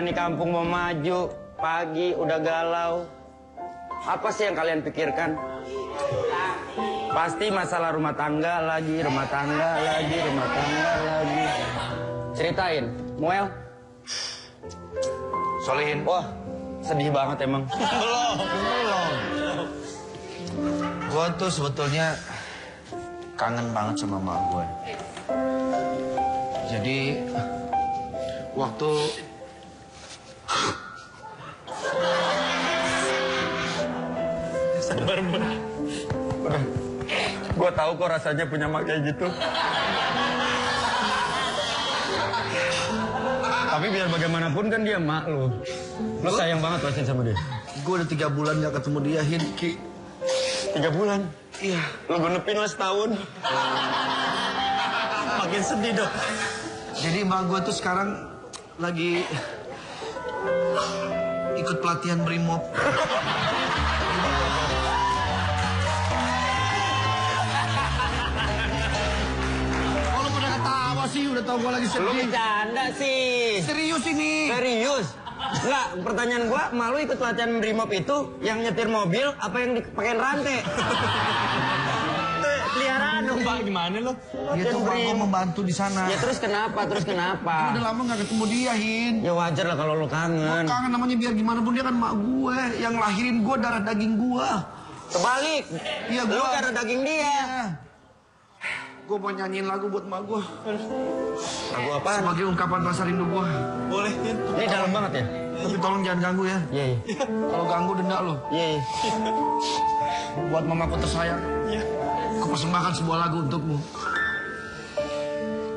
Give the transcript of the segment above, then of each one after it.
Jalanan di kampung mau maju, pagi udah galau. Apa sih yang kalian pikirkan? Pasti masalah rumah tangga lagi, rumah tangga lagi, rumah tangga lagi. Ceritain, Muel. Solihin. Wah, sedih banget emang. Belum. Gue tuh sebetulnya kangen banget sama emak gue. Jadi waktu Sabar, gue tahu kok rasanya punya mak kayak gitu. Tapi biar bagaimanapun kan dia mak lu. Lu sayang banget pasti sama dia. gue udah 3 bulan gak ketemu dia, Ki. 3 bulan? Iya. Lu genepin lah setahun. Makin sedih dong. Jadi emak gue tuh sekarang lagi ikut pelatihan Brimob. Kalau pada ketawa sih, udah tau gue lagi Lu sedih. bercanda sih. Serius ini. Serius? Enggak, pertanyaan gua, malu ikut latihan Brimob itu yang nyetir mobil apa yang dipakein rantai? Peliharaan dong, Pak. Gimana lu? Dia tuh gue membantu di sana. Ya terus kenapa? Terus kenapa? Udah lama gak ketemu dia, Hin. Ya wajar lah kalau lu kangen. Kangen namanya, biar gimana pun dia kan mak gue. Yang lahirin gue, darah daging gue. Kebalik. Iya, Lu gua. karena daging dia. Gue mau nyanyiin lagu buat mak gue. Lagu apaan? Sebagai ungkapan rasa rindu gue. Boleh, Tin. Ini dalam banget ya? Tapi tolong jangan ganggu ya. Iya, iya. Kalau ganggu denda lo. Iya, iya. Buat mamaku tersayang. Iya. Kupersembahkan sebuah lagu untukmu.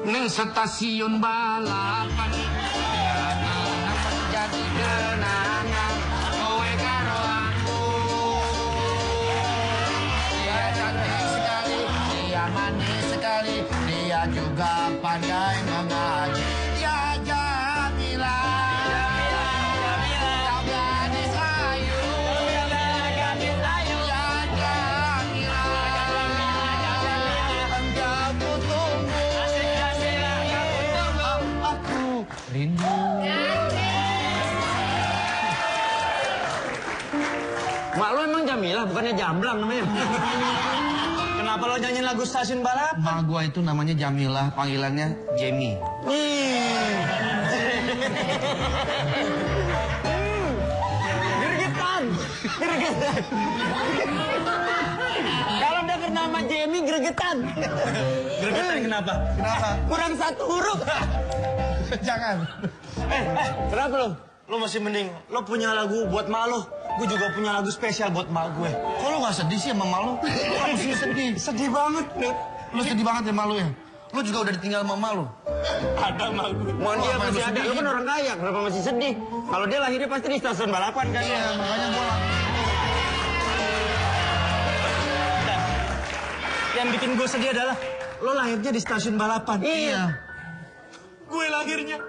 Neng stasiun balapan. Jadi kenangan. Kowe karo aku. Dia cantik sekali. Dia manis sekali. Dia juga pandai mengaji. Ya Jamila. Rindu. Mak lu emang Jamilah, bukannya Jamblang namanya. Kenapa lo nyanyiin lagu stasiun balap? Mak gua itu namanya Jamilah, panggilannya Jamie. Gregetan. Gregetan. Kalau denger nama Jamie, gregetan. Gregetan kenapa? Kenapa? Kurang 1 huruf. Jangan. Kenapa lo? Lo masih mending, lo punya lagu buat mak lo. Gue juga punya lagu spesial buat mak gue. Kok lo gak sedih sih sama mak lo? Lo mesti sedih. Sedih banget. Lo sedih banget ya mak lo ya? Lo juga udah ditinggal sama mak lo. Ada mak gue. Mohon dia apa masih yang ada. sedih? Lo kan orang kaya, kenapa masih sedih? Kalau dia lahirnya pasti di stasiun balapan kan? Iya, makanya gua Yang bikin gue sedih adalah lo lahirnya di stasiun balapan. Iya. Gue lahirnya.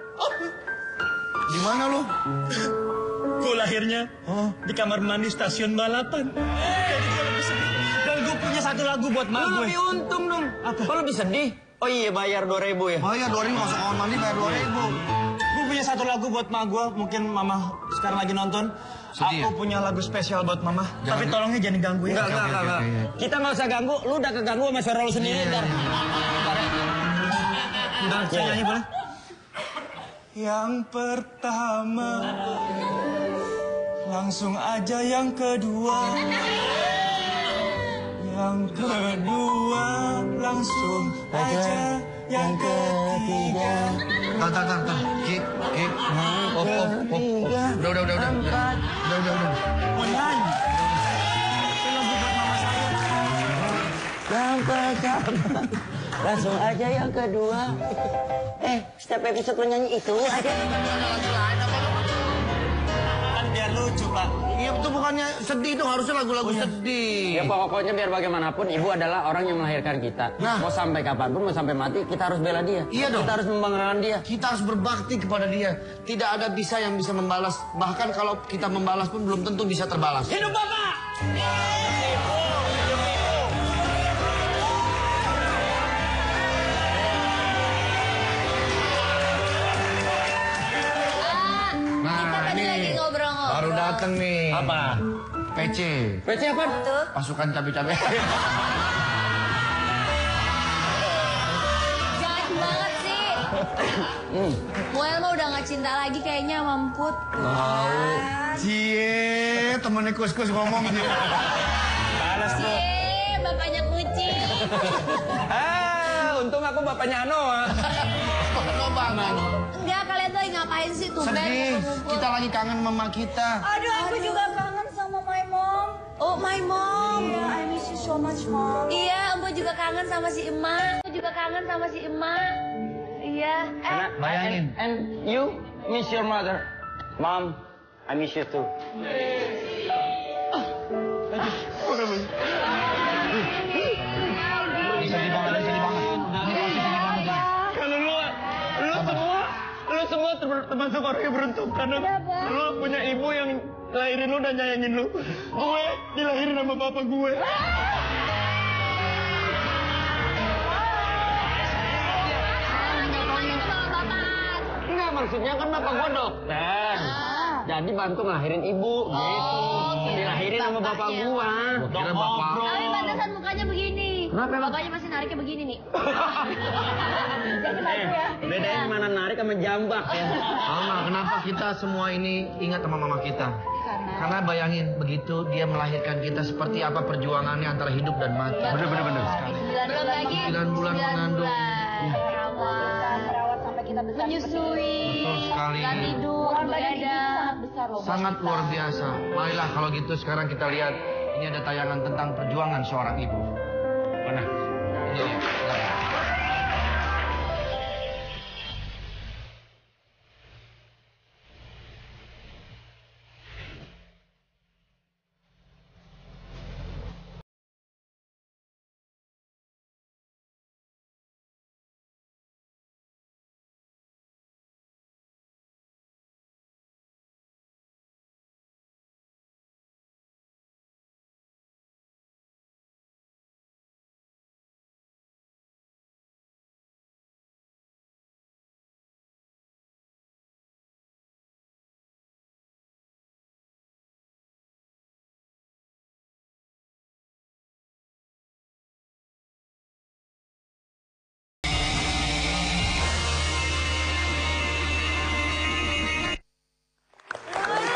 di mana lo? Gue lahirnya di kamar mandi stasiun balapan. Jadi gue lebih sedih. Dan gue punya 1 lagu buat mak Lo gue. lebih untung dong. Apa? Kok lebih sedih? Oh iya, bayar 2.000 ya? Oh iya, 2.000 masuk kamar mandi bayar 2.000. Gue punya 1 lagu buat mak gue. Mungkin mama sekarang lagi nonton. Sedih Aku punya lagu spesial buat mama. Jangan. Tapi tolongnya jangan diganggu ya. Enggak. Kita nggak usah ganggu. Lu udah keganggu sama suara lu sendiri ntar. Bentar, saya nyanyi boleh? Yang pertama, langsung aja yang kedua. Yang kedua, langsung aja yang ketiga. Tar. Ki. Udah. Mulan. Itu lagu buat mama saya. Yang pertama, langsung aja yang kedua. Setiap episode lo nyanyi itu aja. Kan biar lucu, Pak. Iya, itu bukannya sedih, itu harusnya lagu-lagu sedih. Ya pokoknya biar bagaimanapun ibu adalah orang yang melahirkan kita. Nah. Mau sampai kapanpun, mau sampai mati, kita harus bela dia. Iya dong. Kita harus membanggakan dia. Kita harus berbakti kepada dia. Tidak ada bisa yang bisa membalas. Bahkan kalau kita membalas pun belum tentu bisa terbalas. Hidup Bapak! Nah, datang nih. Apa? PC. PC apa? Pasukan cabai-cabai. Jahat banget sih. Muel mah udah gak cinta lagi kayaknya sama Emput. Cie, temennya kus-kus ngomong gitu. Balas tuh. Cie, bapaknya kucing. Untung aku bapaknya Anoa. Lo banget. Enggak, kalian tuh lagi ngapain sih tuh? Sedih, kita lagi kangen mama kita. Aduh, aku juga kangen sama my mom. Oh, my mom. Yeah, I miss you so much, Mom. Iya, Emput juga kangen sama si Emak. Emput juga kangen sama si Emak. Iya. Bayangin. And you miss your mother. Mom, I miss you too. Sedih banget. Ini pasti sedih banget. Kalau lu semua termasuk orang yang beruntung karena lu punya ibu yang lahirin lu dan nyayangin lu. Gue dilahirin sama bapak gue. Enggak, maksudnya kan bapak gua dokter. Jadi bantu ngelahirin ibu gitu. Dilahirin sama bapak gua. Kira bapak. Tapi pantasan mukanya begini. Kenapa emang? Bapaknya masih nariknya begini nih. Bedain mana narik sama jambak ya. Mama, kenapa kita semua ini ingat sama mama kita? Karena bayangin begitu dia melahirkan kita seperti apa perjuangannya antara hidup dan mati. Bener. Belum lagi 9 bulan mengandung. Merawat sampai kita besar. Menyusui. Betul sekali. Gak tidur, begadang. Sangat luar biasa. Marilah kalau gitu sekarang kita lihat ini ada tayangan tentang perjuangan seorang ibu. Mana? Ini dia.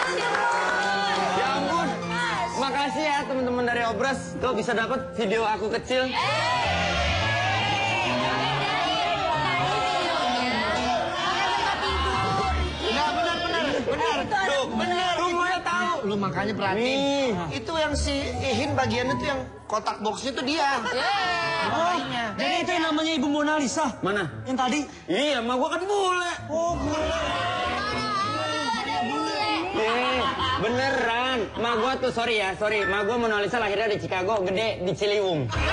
Silakan. Ya ampun. Makasih ya teman-teman dari Obras. Tuh bisa dapat video aku kecil. Benar. Lu mau tahu? Lu makanya perhatiin. Itu yang si Ihin bagiannya tuh yang kotak boxnya tuh dia. Jadi itu yang namanya Ibu Mona Lisa. Mana? Yang tadi. Iya, emak gua kan bule. Oh, bule. Beneran. Emak gua tuh sorry. Emak gua Mona Lisa lahirnya di Chicago, gede di Ciliwung. Tapi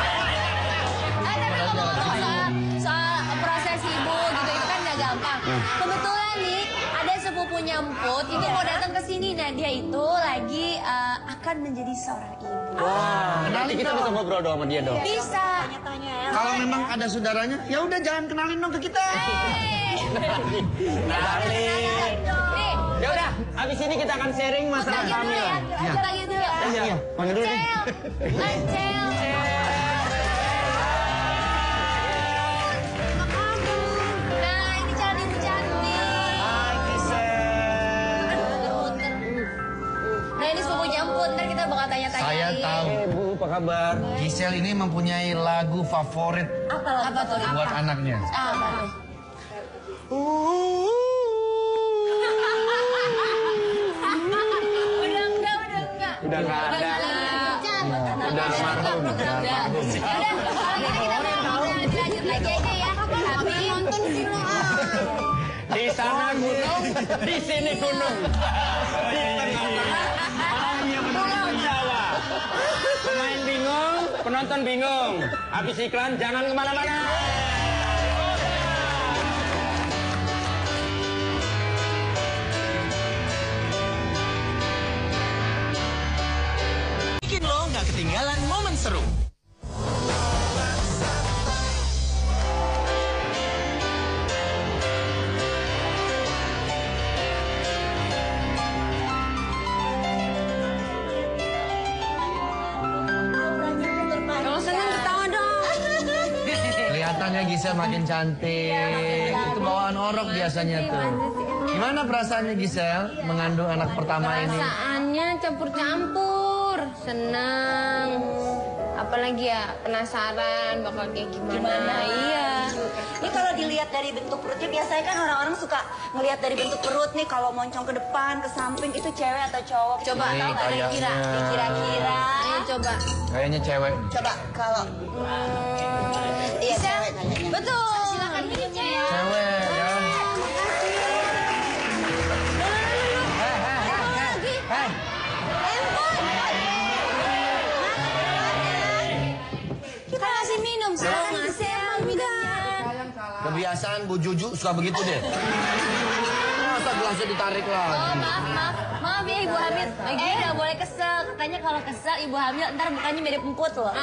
ngomong-ngomong soal proses ibu gitu itu kan gak gampang. Kebetulan nih ada sepupunya Emput itu mau datang ke sini. Nah dia itu lagi akan menjadi seorang ibu. Wah, nanti kita bisa ngobrol dong sama dia dong. Bisa. Kalau memang ada saudaranya, ya udah jangan kenalin dong ke kita. Kenalin. Nih, Ya udah, abis ini kita akan sharing masalah lagi dulu ya. kehamilan. Lagi dulu ya. Iya, panggil dulu nih. Acel. Nah, ini calon ibu cantik. Muter-muter. Nah, ini sepupunya Emput. Ntar kita bakal tanya-tanya. Saya tahu. Bu, apa kabar? Giselle ini mempunyai lagu favorit Apa tuh? buat anaknya. Apa tuh? Udah nggak ada. Udah almarhum. Lanjut lagi aja ya. Tapi nonton film. Di sana gunung, di sini gunung. Di tengah-tengah hanya Pulau Jawa. Pemain bingung, penonton bingung. Habis iklan jangan kemana-mana. Bikin lo nggak ketinggalan momen seru. kelihatannya Gisel makin cantik. Itu bawaan orok biasanya tuh. Gimana perasaannya Gisel mengandung anak pertama ini? Perasaannya campur-campur, senang, apalagi ya penasaran bakal kayak gimana. Iya. Ini kalau dilihat dari bentuk perutnya, biasanya kan orang-orang suka ngelihat dari bentuk perut nih, kalau moncong ke depan, ke samping, itu cewek atau cowok? Coba Ini tahu nggak kayaknya. Kira-kira. Ayo coba. Kayaknya cewek. Coba kalau iya cewek kayaknya. Betul. Silakan minum ya. Cewek kan? Hei, Kita kasih minum silakan Gisel minumnya. kebiasaan Bu Juju suka begitu deh. Masa gelasnya ditarik Oh, lah. maaf ya Ibu Hamil. Lagi nggak boleh kesel. Katanya kalau kesel Ibu Hamil ntar mukanya mirip emput loh.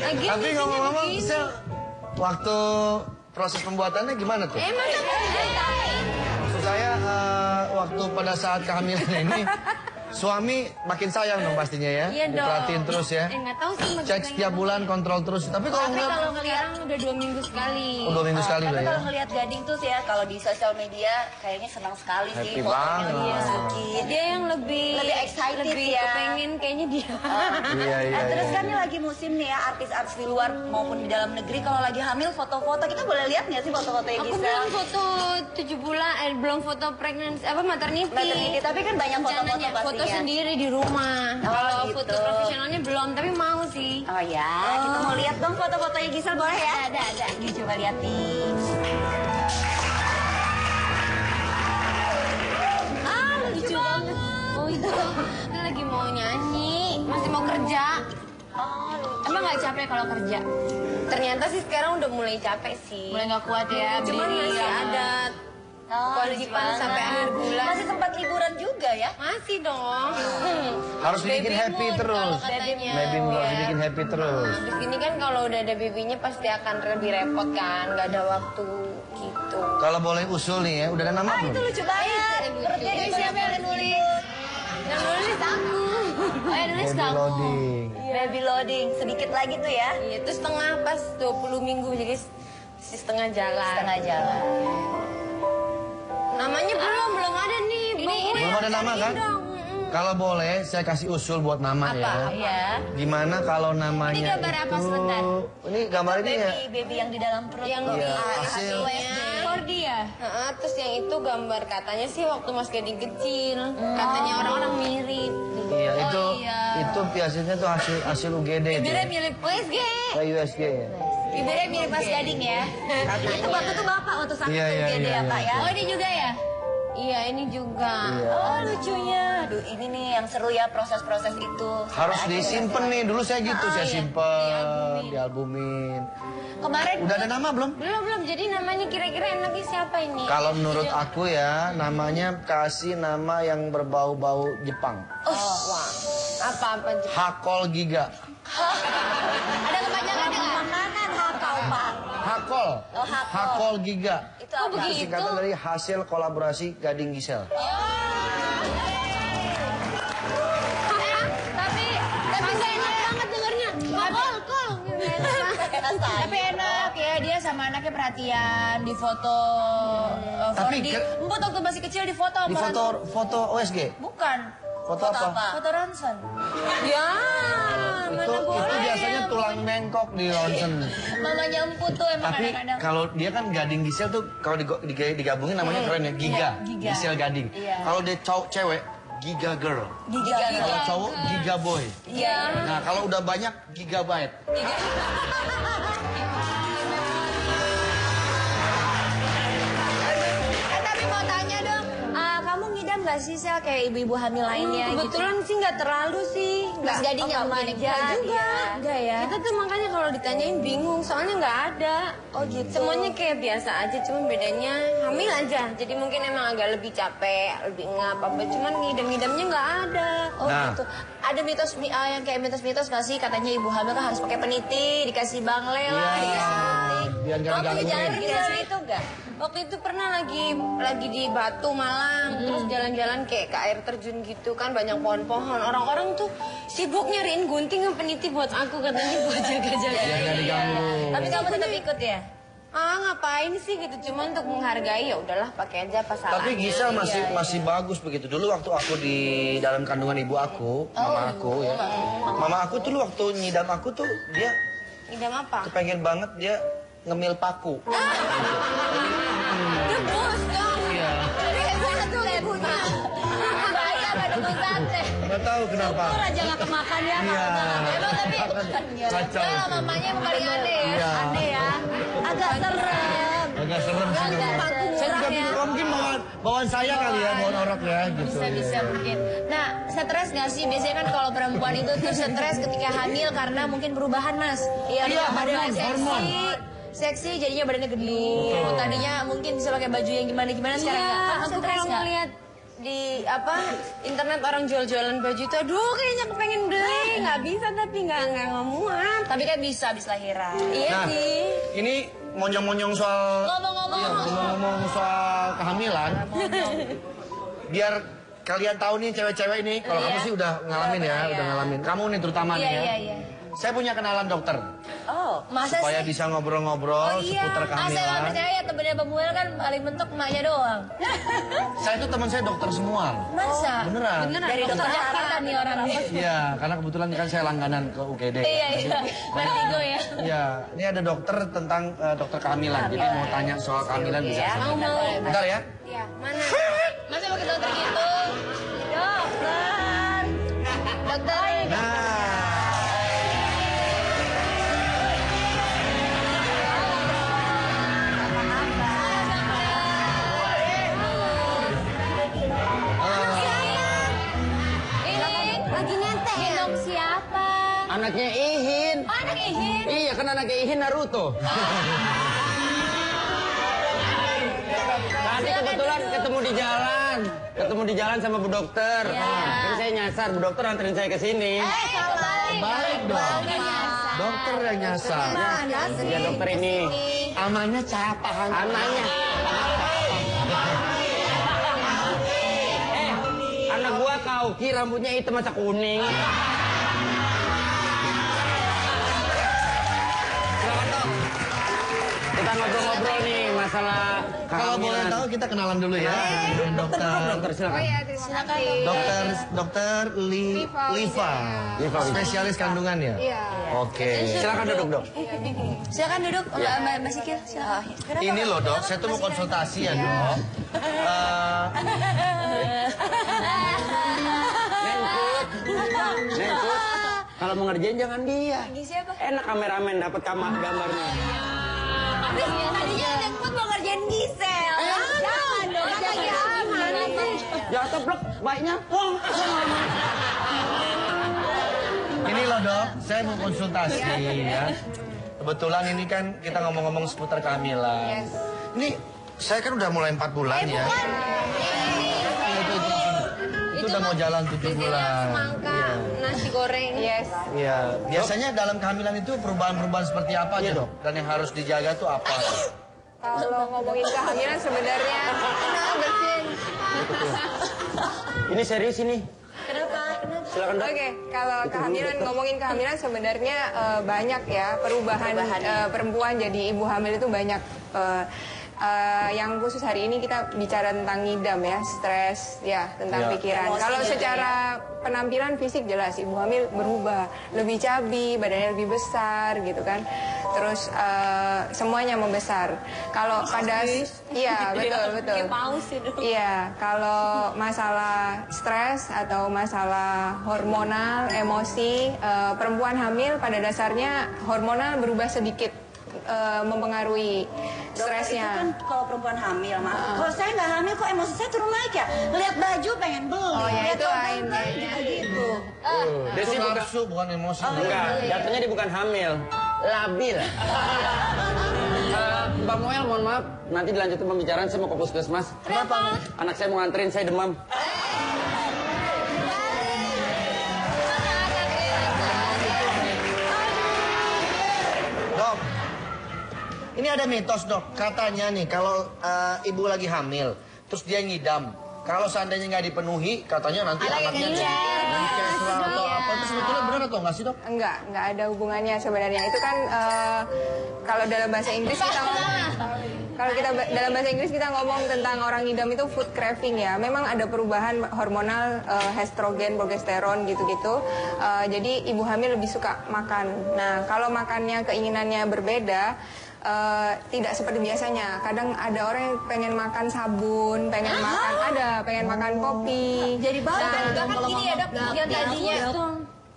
Lagi Tapi ngomong-ngomong, Gisel, waktu proses pembuatannya gimana tuh? masa Maksud saya waktu pada saat kehamilan ini suami makin sayang dong pastinya ya. Iya dong. Diperhatiin terus ya. Nggak tahu sih. Cek setiap bulan, kontrol terus. Tapi kalau Tapi ngeliat, kalau sekarang udah 2 minggu sekali. oh, 2 minggu sekali Tapi lah ya. kalau ngelihat Gading tuh sih ya, kalau di sosial media kayaknya senang sekali sih. Happy fotonya banget. dia masukin. Dia yang lebih excited lebih ya. kepengen kayaknya dia. Iya, iya, Terus iya. kan ini lagi musim nih ya, artis-artis di luar maupun di dalam negeri kalau lagi hamil foto-foto, kita boleh lihat nggak sih foto-fotonya Aku Gisel? belum foto 7 bulan, belum foto pregnancy maternity. Maternity, tapi kan banyak foto-foto Rencananya pastinya. foto sendiri di rumah. Oh, Kalau gitu. foto profesionalnya belum, tapi mau sih. Oh ya, kita mau lihat dong foto-fotonya Gisel, boleh ya? Ada. Ini coba lihat nih. Lucu banget. Oh itu, dia lagi mau nyanyi, masih mau kerja. Emang nggak capek kalau kerja? Ternyata sih sekarang udah mulai capek sih. Mulai nggak kuat ya. Cuman berdiri masih ya. ada kewajiban sampai akhir bulan. Masih sempat liburan juga ya? Masih dong. Harus dibikin Baby happy mood terus. kalau katanya. Baby mood harus Iya. dibikin happy terus. Nah, di sini kan kalau udah ada babynya pasti akan lebih repot kan, nggak ada waktu gitu. Kalau boleh usul nih ya, udah ada nama belum? Itu lucu banget. Perutnya Ini juga siapa yang nulis? Yang nulis aku. Oh ya nulis Baby kamu. loading. baby loading. Sedikit lagi tuh ya. Iya, itu setengah pas 20 minggu jadi si setengah jalan. Setengah jalan. Namanya belum ada nih. Belum ada nama kan? Kalau boleh saya kasih usul buat nama ya. Iya. Gimana kalau namanya Ini gambar apa itu- sebentar? Ini gambar ini ya. Baby yang di dalam perut. Yang tuh. di Iya, hasil. Kordi ya? Terus yang itu gambar katanya sih waktu Mas Gading kecil. Katanya orang-orang mirip. Iya, itu iya. itu biasanya tuh hasil UGD itu. Bibirnya mirip USG. USG ya. Bibirnya mirip Mas Gading ya. Itu waktu itu bapak waktu sakit Iya, iya, UGD iya, ya Pak ya. Oh ini juga ya? Iya ini juga. Iya. Oh lucunya. Aduh ini nih yang seru ya proses-proses itu. Harus Sampai disimpan nih. Dulu saya gitu, saya iya. simpen, dialbumin. Kemarin Udah ada nama belum? Belum. Jadi namanya kira-kira enaknya siapa ini? Kalau menurut aku ya, namanya kasih nama yang berbau-bau Jepang. Wah. Apa-apa. Hakol Giga. Ada kepanjangannya nggak? makanan hakau Pak. Hakol. Oh, Hakol. Hakol Giga. Itu apa? Itu singkatan dari hasil kolaborasi Gading Gisel. Tapi saya enak banget dengarnya. Kol. Tapi enak ya, dia sama anaknya perhatian di foto. Tapi Fordi. ke- Emput waktu masih kecil di foto. Di foto OSG. Bukan. Foto apa? Foto ronsen. Ya. Itu biasanya tulang bengkok di ronsen. Mamanya emput tuh emang Tapi kadang-kadang. kalau dia kan Gading Gisel tuh kalau digabungin namanya keren ya, Giga. Giga. Gisel Gading. Iya. Kalau dia cowok cewek, Giga Girl. Giga. Kalau cowok Giga Boy. Iya. Nah, kalau udah banyak Gigabyte. Tapi mau tanya dong, kamu ngidam gak sih Sel kayak ibu-ibu hamil lainnya gitu? Kebetulan sih nggak terlalu sih. Mas Gading nggak mungkin Enggak juga. Enggak ya? Kita tuh makanya kalau ditanyain bingung, soalnya nggak ada. Oh gitu. Semuanya kayak biasa aja, cuma bedanya hamil aja. Jadi mungkin emang agak lebih capek, lebih ngap apa. Cuman ngidam-ngidamnya nggak ada. Oh Nah. gitu. ada mitos yang kayak mitos-mitos nggak sih? Katanya ibu hamil kan harus pakai peniti, dikasih bangle lah, Biar nggak Waktu digangguin. jalan itu enggak? Waktu itu pernah lagi di Batu Malang, terus jalan-jalan kayak ke air terjun gitu kan, banyak pohon-pohon. Orang-orang tuh sibuk nyariin gunting sama peniti buat aku, katanya buat jaga-jaga. Biar nggak diganggu. Tapi kamu tetap ikut ya? Ngapain sih gitu, cuma untuk menghargai ya udahlah pakai aja pasangannya. Tapi Gisel masih bagus begitu. Dulu waktu aku di dalam kandungan ibu aku, mama aku ya. Mama aku tuh waktu nyidam aku tuh dia Idam apa? kepengen banget dia ngemil paku. Debus dong. Iya. Hebat tuh ibunya. Bahaya pada sate. Nggak tahu kenapa. Raja nggak kemakan ya. Iya. Emang tapi Kacau. Nah, mamanya yang paling aneh ya. Iya. Aneh ya. Agak serem. Agak serem sih. Agak serem. Saya juga mungkin bawaan saya kali ya, bawaan orang ya gitu. Bisa mungkin. Nah, stres nggak sih? Biasanya kan kalau perempuan itu tuh stres ketika hamil karena mungkin perubahan, Mas. Iya, badannya seksi jadinya badannya gede. Tadinya mungkin bisa pakai baju yang gimana sekarang nggak. Aku kalau ngeliat di internet orang jual-jualan baju itu, aduh kayaknya kepengen beli, nggak bisa tapi nggak muat. Tapi kan bisa abis lahiran. Iya Nah, sih. ini monyong-monyong soal ngomong soal kehamilan. Biar kalian tahu nih cewek-cewek ini, kalau kamu sih udah ngalamin ya, udah ngalamin. Kamu nih terutama nih ya. Iya. Saya punya kenalan dokter. Oh, masa Supaya sih? bisa ngobrol-ngobrol seputar Saya nggak kehamilan. percaya temennya Bang Muel kan paling mentok emaknya doang. Saya tuh teman saya dokter semua. Masa? Beneran. Dari dokter Jakarta nih orangnya. Iya, karena kebetulan kan saya langganan ke UGD. Iya. Vertigo ya. Iya, ini ada dokter tentang dokter kehamilan. Jadi mau tanya soal kehamilan bisa. Mau. Bentar ya. Iya, mana? Masa mau ke dokter gitu? Dokter. Nah. Ini lagi nyantai ya? Gendong siapa? Anaknya Ihin. Oh, anak Ihin. Iya, kan anaknya Ihin Naruto. Tadi kebetulan ketemu di jalan sama Bu Dokter. Jadi saya nyasar, Bu Dokter anterin saya ke sini. Baik dong. Dokter yang nyasar. Ya dokter ini. Amanya siapa? Anaknya. Anak gua Kauki rambutnya hitam masa kuning. Silakan dok. Kita ngobrol-ngobrol nih masalah Kalau boleh kehamilan. tahu kita kenalan dulu ya. Dokter silakan. Silakan. Dokter Liva. Spesialis kandungan ya? Iya. Oke. Silakan duduk dok. Silakan duduk, Mbak Sikil. Silakan. Ini loh dok, saya tuh mau konsultasi ya dok. Nengkut. Kalau mau ngerjain jangan dia. Siapa? Enak kameramen dapat gambarnya. Tadinya Nengkut mau ngerjain Gisel. Jangan dong, lagi aman. Jatuh blok, baiknya. Wong. Ini loh dok, saya mau konsultasi ya. Kebetulan ini kan kita ngomong-ngomong seputar kehamilan. Ini saya kan udah mulai 4 bulan ya. Itu udah mau jalan 7 bulan. Semangka, nasi goreng. Yes. Iya, biasanya dalam kehamilan itu perubahan-perubahan seperti apa aja dok? Dan yang harus dijaga tuh apa? Kalau ngomongin kehamilan sebenarnya bersin. Ini serius ini. Silakan dok. Oke, kalau kehamilan ngomongin kehamilan sebenarnya banyak ya perubahan perempuan jadi ibu hamil itu banyak. Yang khusus hari ini kita bicara tentang ngidam ya, stres ya, tentang pikiran. Kalau secara penampilan fisik jelas ibu hamil berubah, lebih cabi, badannya lebih besar gitu kan. Terus semuanya membesar. Kalau pada iya betul. Iya, kalau masalah stres atau masalah hormonal, emosi, perempuan hamil pada dasarnya hormonal berubah sedikit. Mempengaruhi stresnya. Kan kalau perempuan hamil, kalau saya nggak hamil kok emosi saya turun naik ya. Lihat baju pengen beli. Oh ya lihat itu orang lain kan kayaknya. gitu. Desi Itu bukan nafsu bukan emosi. enggak, jatuhnya dia bukan hamil, labil. Mbak Moel, mohon maaf, nanti dilanjutin pembicaraan saya mau ke puskesmas. Kenapa? Anak saya mau nganterin, saya demam. Ini ada mitos dok, katanya nih kalau ibu lagi hamil, terus dia ngidam. Kalau seandainya nggak dipenuhi, katanya nanti anaknya jadi cancer atau apa. Itu sebetulnya benar atau nggak sih dok? Enggak ada hubungannya sebenarnya. Itu kan kalau dalam bahasa Inggris kita dalam bahasa Inggris kita ngomong tentang orang ngidam itu food craving ya. Memang ada perubahan hormonal estrogen, progesteron gitu-gitu. Jadi ibu hamil lebih suka makan. Nah kalau makannya keinginannya berbeda. Tidak seperti biasanya. Kadang ada orang yang pengen makan sabun, pengen makan kopi. Jadi bahkan gini ya dok, yang tadinya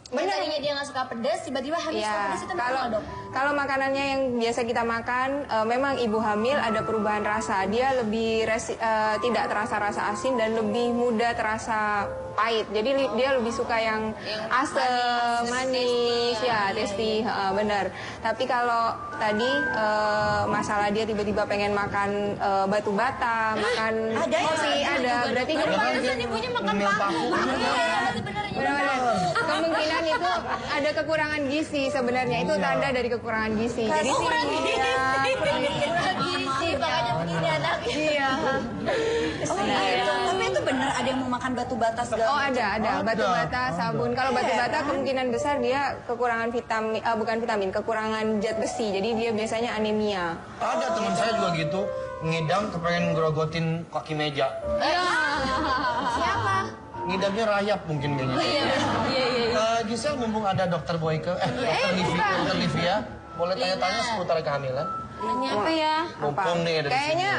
tadinya dia nggak suka pedas, tiba-tiba habis suka pedas itu kenapa dok? Kalau makanannya yang biasa kita makan, memang ibu hamil ada perubahan rasa. Dia lebih tidak terasa rasa asin dan lebih mudah terasa pahit. Jadi dia lebih suka yang asam, manis, ya, tasty, benar. Tapi kalau tadi masalah dia tiba-tiba pengen makan batu bata, makan kopi, ada. Berarti Pantesan ibunya makan paku. benar-benar kemungkinan itu ada kekurangan gizi sebenarnya. Itu tanda dari kekurangan gizi. Jadi kurang gizi, makanya begini anaknya. Iya. Tapi itu benar ada yang mau makan batu bata segala Oh ada batu bata, sabun. Kalau batu bata kemungkinan besar dia kekurangan kekurangan zat besi. Jadi dia biasanya anemia. Ada teman saya juga gitu, ngidam kepengen ngerogotin kaki meja. Siapa? Ngidamnya rayap mungkin kayaknya. Gisel mumpung ada dokter Boyke, dokter Livia, boleh tanya-tanya seputar kehamilan? Tanya apa ya? Mumpung nih ada di Kayaknya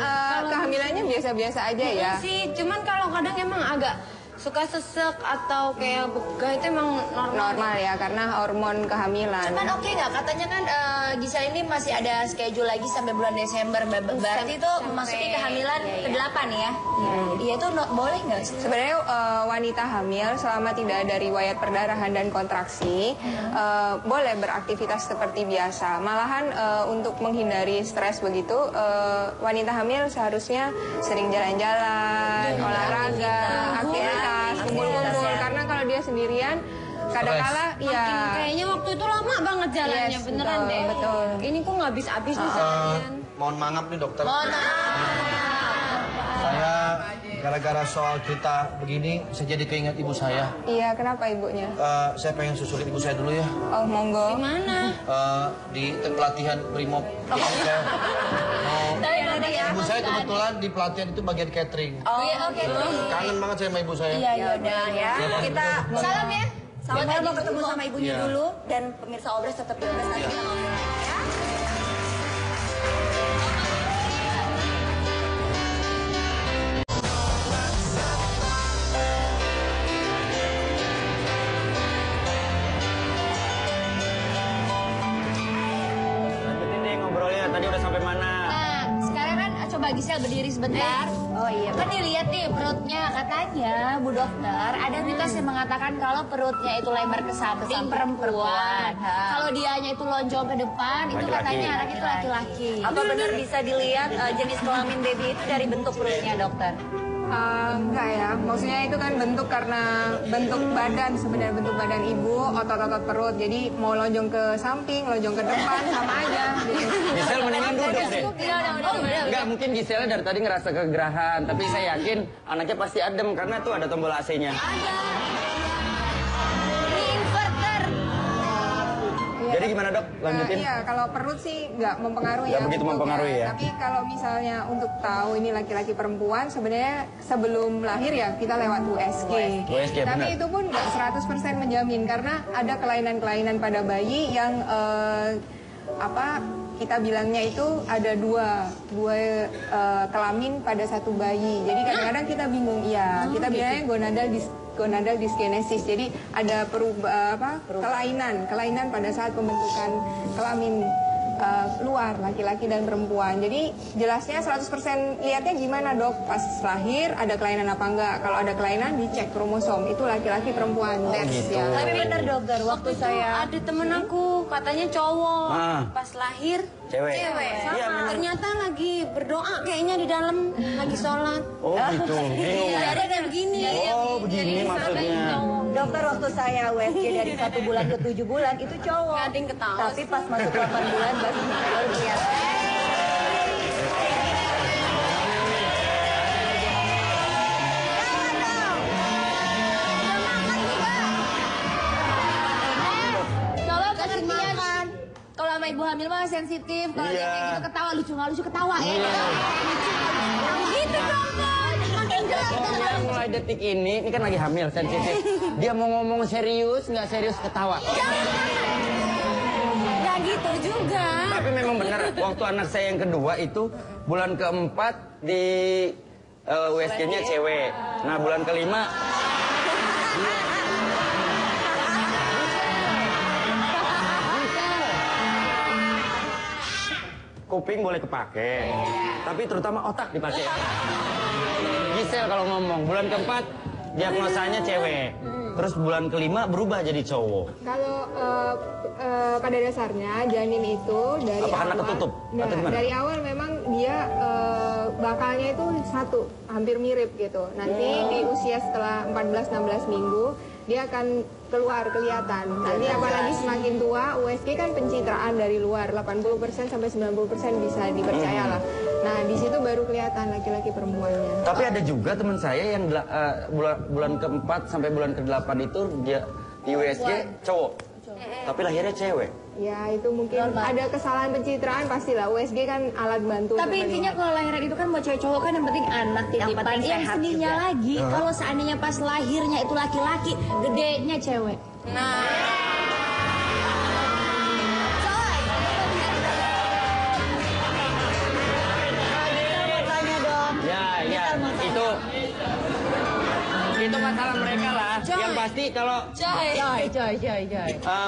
kehamilannya biasa-biasa aja ya. Sih, cuman kalau kadang emang agak suka sesek atau kayak begah itu emang Normal ya karena hormon kehamilan. Cuman oke nggak? Katanya kan Gisel ini masih ada schedule lagi sampai bulan Desember. Berarti itu memasuki kehamilan ke-8 ya? Iya itu boleh nggak sih? Sebenarnya wanita hamil selama tidak ada riwayat perdarahan dan kontraksi boleh beraktivitas seperti biasa. Malahan untuk menghindari stres begitu, wanita hamil seharusnya sering jalan-jalan, olahraga, aktivitas, kumpul-kumpul. Karena kalau dia sendirian, kadang-kala ya. kayaknya waktu itu lama banget jalannya, Yes, beneran betul, deh. betul. Ini kok nggak habis-habis nih seharian. Mohon maaf nih dokter. Oh, Saya gara-gara soal cerita begini, saya jadi keinget ibu saya. Iya, kenapa ibunya? Saya pengen susulin ibu saya dulu ya. Oh, monggo. Mana? Di pelatihan Brimob. Jadi saya mau ibu saya kebetulan di pelatihan itu bagian catering. Oh iya oke. Kangen banget saya sama ibu saya. Iya ya udah ya. Kita Salam ya. Samuel mau ketemu sama ibunya Iya. dulu dan pemirsa Obras tetap di Obras nanti kita ngobrol ya. Lanjutin deh ngobrolnya, tadi udah sampai mana? Nah, sekarang kan coba Gisel berdiri sebentar. Oh iya. Kan dilihat nih perutnya, katanya Bu Dokter ada mitos yang mengatakan kalau perutnya itu lebar ke samping perempuan. Kalau dianya itu lonjong ke depan, itu Laki-laki. katanya anak itu laki-laki. Apa benar bisa dilihat jenis kelamin baby itu dari bentuk perutnya, dokter? Enggak ya, maksudnya itu kan bentuk karena bentuk badan sebenarnya, bentuk badan ibu, otot-otot perut. Jadi mau lonjong ke samping, lonjong ke depan sama aja. Gitu. Gisel mendingan duduk deh. Udah. Enggak, mungkin Gisel dari tadi ngerasa kegerahan, tapi saya yakin anaknya pasti adem karena tuh ada tombol AC-nya. Di inverter. Jadi gimana dok? Lanjutin. Iya, kalau perut sih nggak mempengaruhi Nggak ya. begitu bentuknya. mempengaruhi ya. Tapi kalau misalnya untuk tahu ini laki-laki perempuan, sebenarnya sebelum lahir ya kita lewat USG. USG, Tapi benar. itu pun nggak 100% menjamin karena ada kelainan-kelainan pada bayi yang kita bilangnya itu ada dua kelamin pada satu bayi. Jadi kadang-kadang kita bingung, ya kita bilangnya gonadal dyskinesis. Jadi ada kelainan pada saat pembentukan kelamin luar laki-laki dan perempuan. Jadi jelasnya 100% lihatnya gimana dok? Pas lahir ada kelainan apa enggak? Kalau ada kelainan dicek kromosom itu laki-laki perempuan. That's gitu. ya. Tapi benar dokter, waktu saya Ada temen aku katanya cowok, Ah. pas lahir Cewek. sama. Iya, bener. Ternyata lagi berdoa kayaknya di dalam, lagi sholat. Oh gitu. Bingung. Jadi ada begini. Oh begini maksudnya. dokter waktu saya USG dari 1 bulan ke 7 bulan itu cowok. Nggak ada yang ketawa Tapi pas masuk 8 bulan baru kelihatan. Kalau sama ibu hamil mah sensitif. Kalau dia Iya. kayak gitu ketawa lucu nggak lucu ketawa ya. Gitu dong kan. Makin jelas Pokoknya mulai detik ini kan lagi hamil, sensitif. Dia mau ngomong serius, nggak serius ketawa. Nggak gitu juga. Tapi memang benar, waktu anak saya yang kedua itu bulan keempat di USG-nya cewek. Nah bulan kelima kuping boleh kepake, tapi terutama otak dipakai. Gisel kalau ngomong bulan keempat diagnosanya cewek, terus bulan kelima berubah jadi cowok. Kalau pada dasarnya janin itu dari Apa karena awal, ketutup? Atau gimana? dari awal memang dia bakalnya itu satu, hampir mirip gitu. Nanti di usia setelah 14-16 minggu dia akan keluar kelihatan. Nanti apalagi semakin tua, USG kan pencitraan dari luar, 80% sampai 90% bisa dipercaya lah. Nah di situ baru kelihatan laki-laki perempuannya. Tapi ada juga teman saya yang bulan keempat sampai bulan ke-8 itu dia di USG cowok, tapi lahirnya cewek. Ya itu mungkin ada kesalahan pencitraan pastilah. USG kan alat bantu. Tapi untuk intinya melihat. kalau lahiran itu kan buat cowok-cowok kan yang penting anak titipan. Yang sedihnya lagi kalau seandainya pas lahirnya itu laki-laki, gedenya cewek. Nah. Ya, itu masalah mereka lah. Yang pasti kalau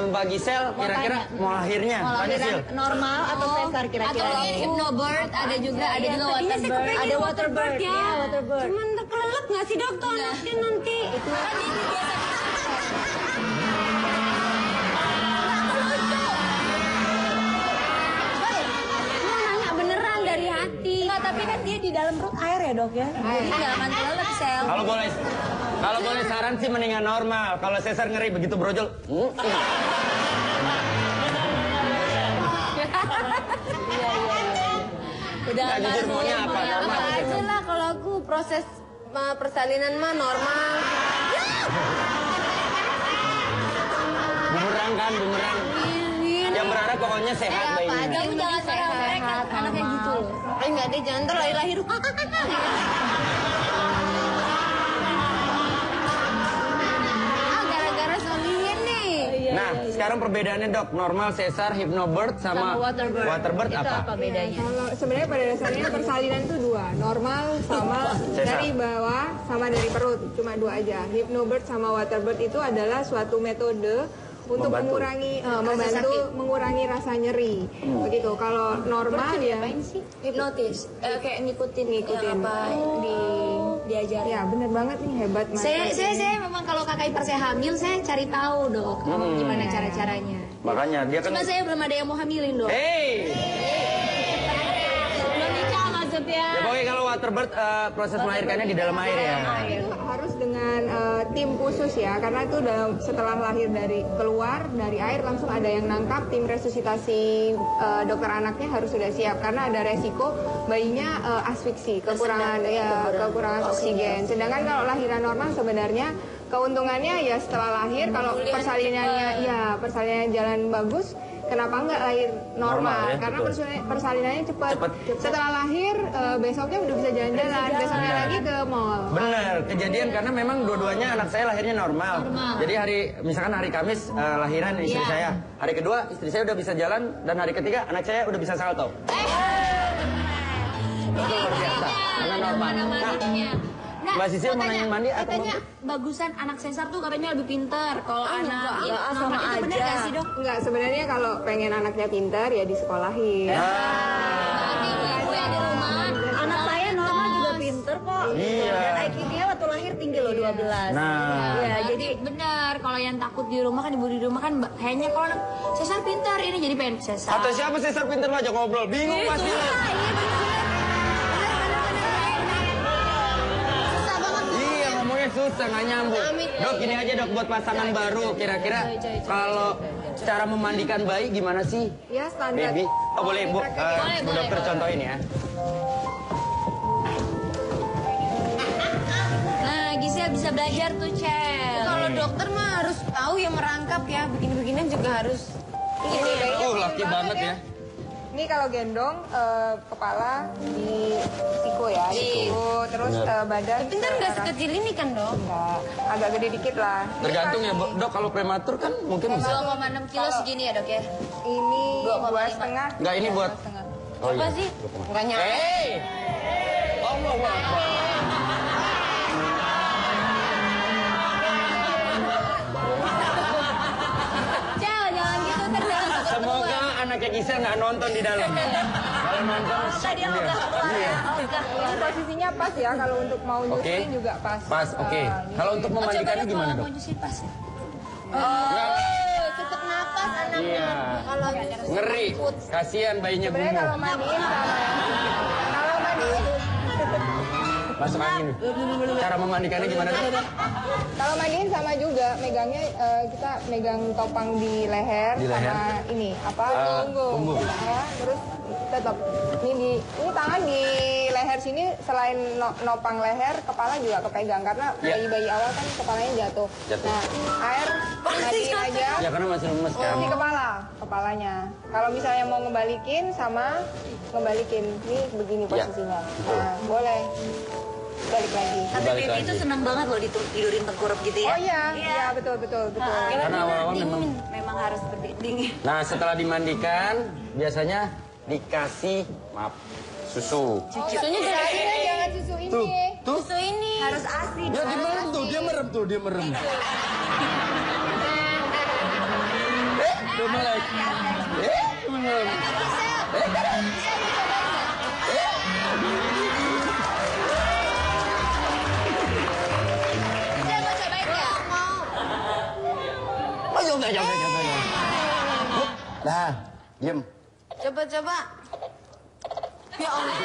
Mbak Gisel kira-kira mau lahirnya, tanya Sil. Normal atau sesar kira-kira? Atau hypnobird, ada juga waterbird. Ada waterbird ya. Iya, Waterbird. Cuman kelelep nggak sih dok tuh anaknya nanti? Itu kan dia biasa. Mau nanya beneran dari hati. Nggak, tapi kan dia di dalam perut air ya dok ya? Ini nggak akan kelelep sel. Kalau boleh saran sih mendingan normal. Kalau sesar ngeri begitu brojol. Udah Nggak, jujur maunya apa? Normal. Apa aja lah kalau aku proses persalinan mah normal. Bumerang kan, bumerang. Yang berharap pokoknya sehat bayinya. Kamu jangan marah mereka, anaknya gitu loh. Enggak deh, jangan terlahir-lahir. Gara-gara suaminya nih. Nah, sekarang perbedaannya dok, normal, sesar, hypnobird sama waterbird Itu apa? apa bedanya? Kalau sebenarnya pada dasarnya persalinan itu dua, normal sama Sesar. dari bawah sama dari perut, cuma dua aja. Hypnobird sama waterbird itu adalah suatu metode untuk Membantu. membantu mengurangi rasa nyeri. Begitu. Kalau normal ya Hipnotis, kayak ngikutin yang apa diajarin. ya bener banget nih, hebat Mas. Saya memang kalau kakak ipar saya hamil, saya cari tahu dok gimana cara-caranya. Makanya dia kan. Cuma saya belum ada yang mau hamilin dok. Hey! Belum nikah maksudnya. Ya pokoknya kalau waterbird proses melahirkannya di dalam air ya. Itu harus dengan tim khusus ya, karena itu setelah lahir keluar dari air langsung ada yang nangkap. Tim resusitasi dokter anaknya harus sudah siap karena ada resiko bayinya asfiksi, kekurangan oksigen. Sedangkan kalau lahiran normal sebenarnya keuntungannya ya setelah lahir kalau persalinannya jalan bagus. Kenapa enggak lahir normal? Normal, ya, Karena betul. persalinannya cepat. Setelah lahir, besoknya udah bisa jalan-jalan. Besoknya lagi ke mall. Bener, kejadian karena memang dua-duanya anak saya lahirnya normal. Jadi misalkan hari Kamis lahiran istri saya. Hari kedua istri saya udah bisa jalan dan hari ketiga anak saya udah bisa salto. Itu luar biasa, karena normal. Nah, Mbak Sisil mau nanya mandi atau katanya bagusan anak sesar tuh katanya lebih pintar. Kalau anak normal itu bener aja. gak sih dok? Enggak, sebenarnya kalau pengen anaknya pintar ya disekolahin. Nanti ibu yang di rumah. Anak saya normal juga pinter kok. Iya. Dan IQ dia waktu lahir tinggi loh 12. Nah. Ya, Jadi benar kalau yang takut di rumah kan ibu di rumah kan kayaknya kalau anak sesar pintar ini jadi pengen sesar. Atau siapa sesar pintar aja ngobrol, bingung pasti. Iya ngomongnya susah nggak nyambung. Dok gini aja dok buat pasangan baru kira-kira kalau cara memandikan bayi gimana sih? Ya standar. Baby, oh boleh bu, bu dokter contohin ya. Nah Gisel bisa belajar tuh Cel. Kalau dokter mah harus tahu yang merangkap ya, begini-beginian juga harus. Oh lah hati-hati banget ya. Ini kalau gendong kepala di siku ya, siku, terus badan. Tapi kan nggak sekecil ini kan dok? Enggak, agak gede dikit lah. Tergantung ya dok, kalau prematur kan mungkin bisa. 2,6 kilo segini ya dok ya? Ini 2,5. Enggak, ini buat. Oh Apa iya. sih? Nggak nyampe. Hei! Allahu Akbar. Cel, jangan gitu ntar jangan takut Semoga anaknya Gisel nggak nonton di dalam. Kalau nonton, Tadi shock dia. ogah keluar ya, Ini posisinya pas ya, kalau untuk mau nyusuin Oke. juga pas. Pas, oke. Kalau untuk memandikannya gimana dok? mau nyusin pas ya? Sesak napas anaknya. Iya. Kalau Ngeri. Kasihan bayinya Sebenarnya bunyi. kalau mandiin sama kalau mandiin Masuk angin. Cara memandikannya gimana dok? kalau mandiin sama juga megangnya kita megang topang di leher, Di leher. sama ini apa punggung. punggung. Ya, terus tetap ini tangan di leher sini selain nopang leher, kepala juga kepegang karena Iya. bayi-bayi awal kan kepalanya jatuh. Jatuh. Nah, air mandiin aja. Ya karena masih lemes kan. Di kepalanya. Kalau misalnya mau ngebalikin sama ngebalikin, ini begini Ya, posisinya. betul. Nah, boleh balik lagi. Tapi Balik baby itu lagi. seneng banget loh tidurin tengkurap gitu ya. Oh iya, iya betul. Karena awal-awal memang. Memang harus seperti dingin. Nah setelah dimandikan biasanya dikasih susu. Susunya jangan susu ini. Tuh. susu ini. Harus ASI. Ya dia merem tuh, dia merem. Dia mulai. Merem. Cel, mau cobain nggak? Oh, coba. Nah, diem. Coba. Ya Allah.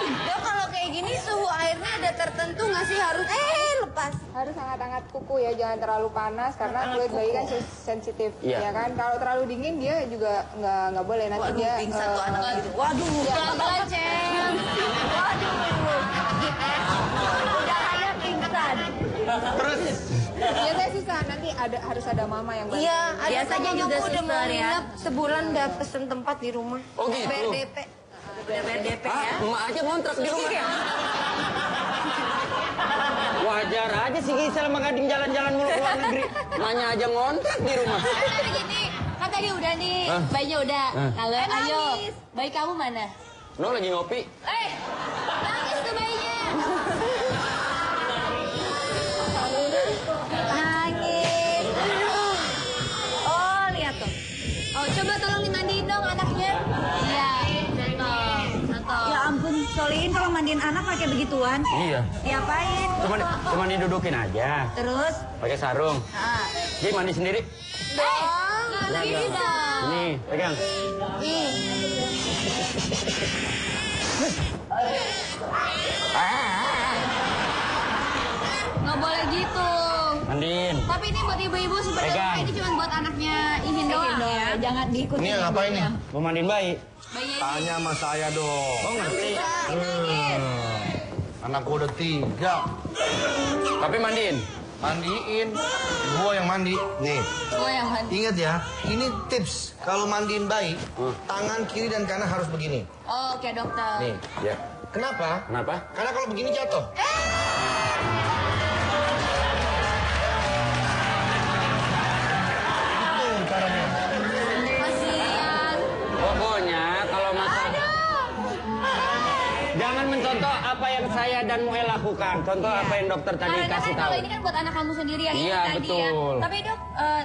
Dok kalau kayak gini suhu airnya ada tertentu nggak sih harus? Lepas. Harus hangat-hangat kuku ya, jangan terlalu panas karena kulit bayi kan sensitif, Iya. ya kan. Kalau terlalu dingin dia juga nggak boleh nanti Waduh, dia. pingsan tuh anak gitu. Waduh, Pelan-pelan, Cel. waduh. Udah ada pingsan. Terus. Biasanya susah nanti harus ada mama yang bantu. Iya, ada Biasanya mamaku juga udah mau suster ya. nginep sebulan udah pesen tempat di rumah. Oh gitu. BRDP. Udah BRDP Ah, ya. emak aja ngontrak di rumah. Wajar aja sih Gisel sama Gading jalan-jalan mulu ke luar negeri. Emaknya aja ngontrak di rumah. Kan gini, kan tadi udah nih, bayinya udah. Kalau ayo, bayi kamu mana? No lagi ngopi. Nangis tuh bayinya. Nangis. Oh, lihat tuh. Oh, coba tolong dimandiin dong anaknya. Iya, contoh. Ya ampun, Solihin kalau mandiin anak pakai begituan. Iya. Diapain? Cuma didudukin aja. Terus, Pakai sarung. ah, Jadi mandi sendiri. Nggak bisa. Nih, pegang. Nggak boleh gitu. Mandiin. Tapi ini buat ibu-ibu sebenarnya Pegang. ini cuma buat anaknya Ihin doang ya. jangan diikuti. Ini yang ngapain nih? Mau mandiin bayi. Bayinya ini. Tanya sama saya dong. Oh ngerti. Anakku udah 3. Tapi mandiin. Mandiin. Gua yang mandi. Nih. Gue yang mandi. Ingat ya, ini tips. Kalau mandiin bayi, tangan kiri dan kanan harus begini. Oh, oke dokter. Nih. Ya. Kenapa? Kenapa? Karena kalau begini jatuh. Itu caranya. Kasihan. Pokoknya kalau masalah jangan mencontoh apa yang saya dan Muel lakukan. Contoh apa yang dokter tadi Karena kasih kan tahu. kalau ini kan buat anak kamu sendiri yang Iya, ini tadi betul. ya. Tapi dok,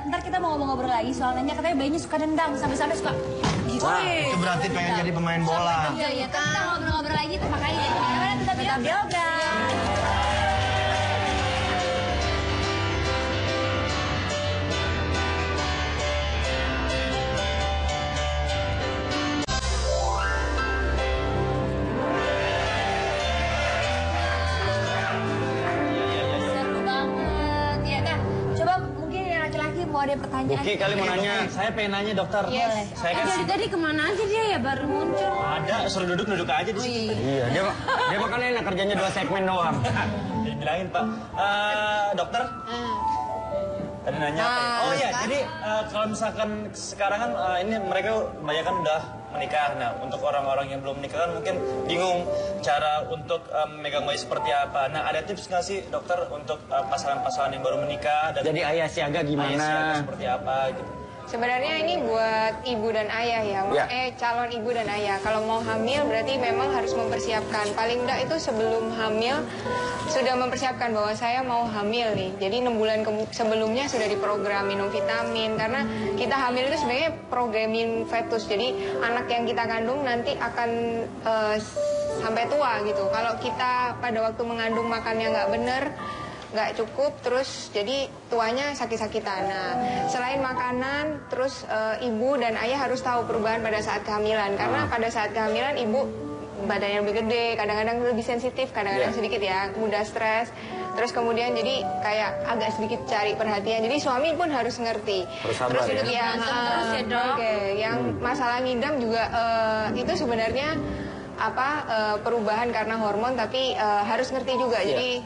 ntar kita mau ngobrol lagi soalnya katanya bayinya suka dendam sampai-sampai suka gitu. Wah, Itu berarti pengen jadi pemain bola. Iya, iya. Tapi kita ngobrol-ngobrol lagi tuh makanya jadi gimana tetap yoga. Seru banget. Ya, nah, coba mungkin yang laki-laki mau ada pertanyaan. Buki kali mau nanya. Saya pengen nanya dokter. Yes. Saya kan Dari tadi kemana aja dia ya baru muncul. ada suruh duduk aja di sini. Iya, dia makan enak kerjanya 2 segmen doang. Dibilangin Pak. Dokter, Tadi nanya apa ya? Oh iya, jadi kalau misalkan sekarang kan ini mereka banyak kan udah menikah. Nah, untuk orang-orang yang belum menikah kan mungkin bingung cara untuk memegang bayi seperti apa. Nah, ada tips nggak sih dokter untuk pasangan-pasangan yang baru menikah? Dan Jadi ayah siaga gimana? ayah siaga seperti apa gitu. Sebenarnya ini buat ibu dan ayah ya, calon ibu dan ayah. Kalau mau hamil berarti memang harus mempersiapkan. Paling enggak itu sebelum hamil sudah mempersiapkan bahwa saya mau hamil nih. Jadi 6 bulan sebelumnya sudah diprogram minum vitamin. Karena kita hamil itu sebenarnya programin fetus. Jadi anak yang kita kandung nanti akan sampai tua gitu. Kalau kita pada waktu mengandung makannya nggak bener, nggak cukup, terus jadi tuanya sakit-sakitan. Nah, selain makanan, terus ibu dan ayah harus tahu perubahan pada saat kehamilan. Karena pada saat kehamilan ibu badannya lebih gede, kadang-kadang lebih sensitif, kadang-kadang sedikit ya, mudah stres. Terus kemudian jadi kayak agak sedikit cari perhatian. Jadi suami pun harus ngerti. Terus itu yang yang masalah ngidam juga itu sebenarnya perubahan karena hormon, tapi harus ngerti juga. Jadi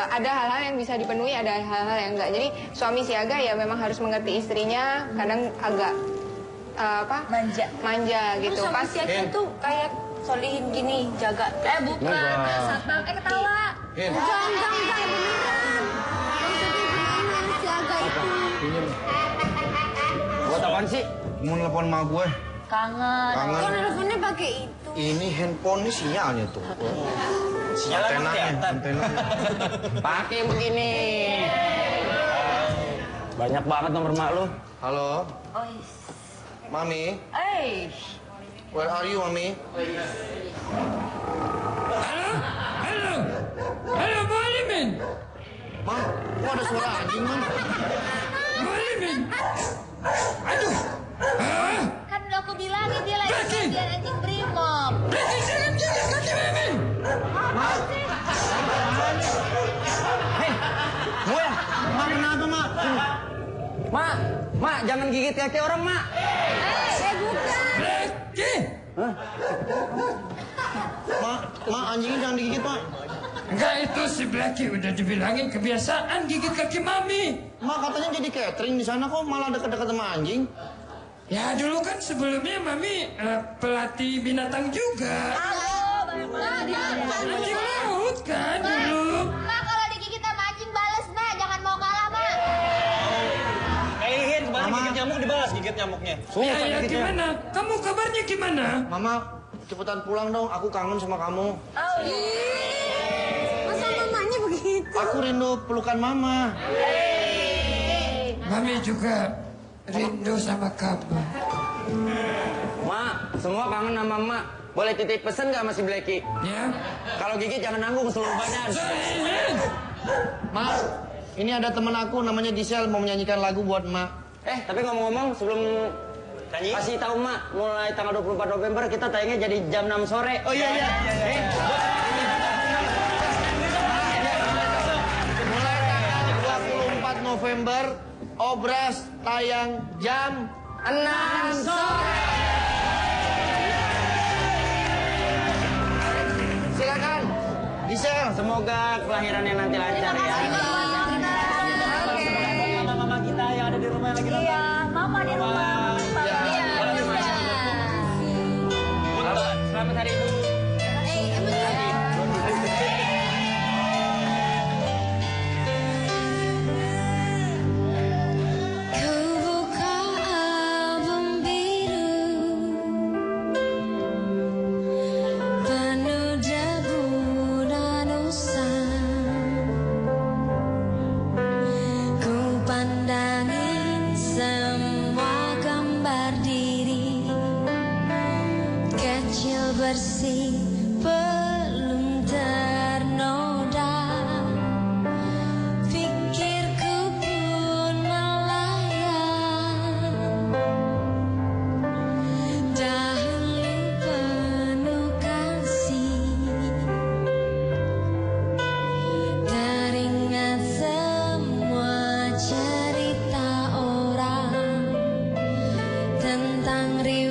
ada hal-hal yang bisa dipenuhi, ada hal-hal yang enggak. Jadi suami siaga ya memang harus mengerti istrinya, kadang agak manja gitu. Suami siaga itu kayak solihin gini, jaga. Bukan, satpam, ketawa. Jangan, beneran. Maksudnya gimana siaga itu? Buat apaan sih? Mau nelfon sama gue. Kangen. Kok teleponnya pakai itu? Ini handphone ini sinyalnya tuh. Sinyalnya emang kelihatan. Pakai yang begini. Banyak banget nomor mak lu. Halo, Mami. Where are you, Mami? Halo, Mualimin. Ma, kok ada suara anjing, Mam? Mualimin. Aduh. Kan udah aku bilangin dia lagi bagian anjing brimob. Berarti jangan jaga kaki Mimin. Gue, Ma, kenapa, Ma? mak, jangan gigit kaki orang, mak. Bukan. Berarti. Ma, anjingnya jangan digigit, Ma. Enggak, itu si Blacky udah dibilangin kebiasaan gigit kaki Mami. Ma, katanya jadi catering di sana kok malah deket-deket sama anjing? Ya dulu kan sebelumnya Mami pelatih binatang juga. Anjing laut kan dulu. Mak, kalau digigit sama anjing bales, Mak. Jangan mau kalah, Mak. Kemarin gigit nyamuk dibalas gigit nyamuknya. Ya gimana? Kamu kabarnya gimana? Mama, cepetan pulang dong. Aku kangen sama kamu. Masa mamanya begitu? Aku rindu pelukan Mama. Mami juga rindu sama kamu. Mak, semua kangen sama mak. Boleh titip pesan nggak masih Blacky? Ya. Kalau gigit jangan nanggung seluruh badan. Ma, ini ada temen aku namanya Gisel mau menyanyikan lagu buat Ma. Tapi ngomong-ngomong sebelum kasih tahu mak, mulai tanggal 24 November kita tayangnya jadi jam 6 sore. Oh iya. Mulai tanggal 24 November, Obras tayang jam 6 sore. Silakan, Gisel. Semoga kelahirannya nanti lancar ya. Mama kita yang ada di rumah lagi nonton. Iya, Mama di rumah. Selamat hari ibu. bersih belum ternoda, pikirku pun melayang. Dahulu penuh kasih, teringat semua cerita orang tentang riwayat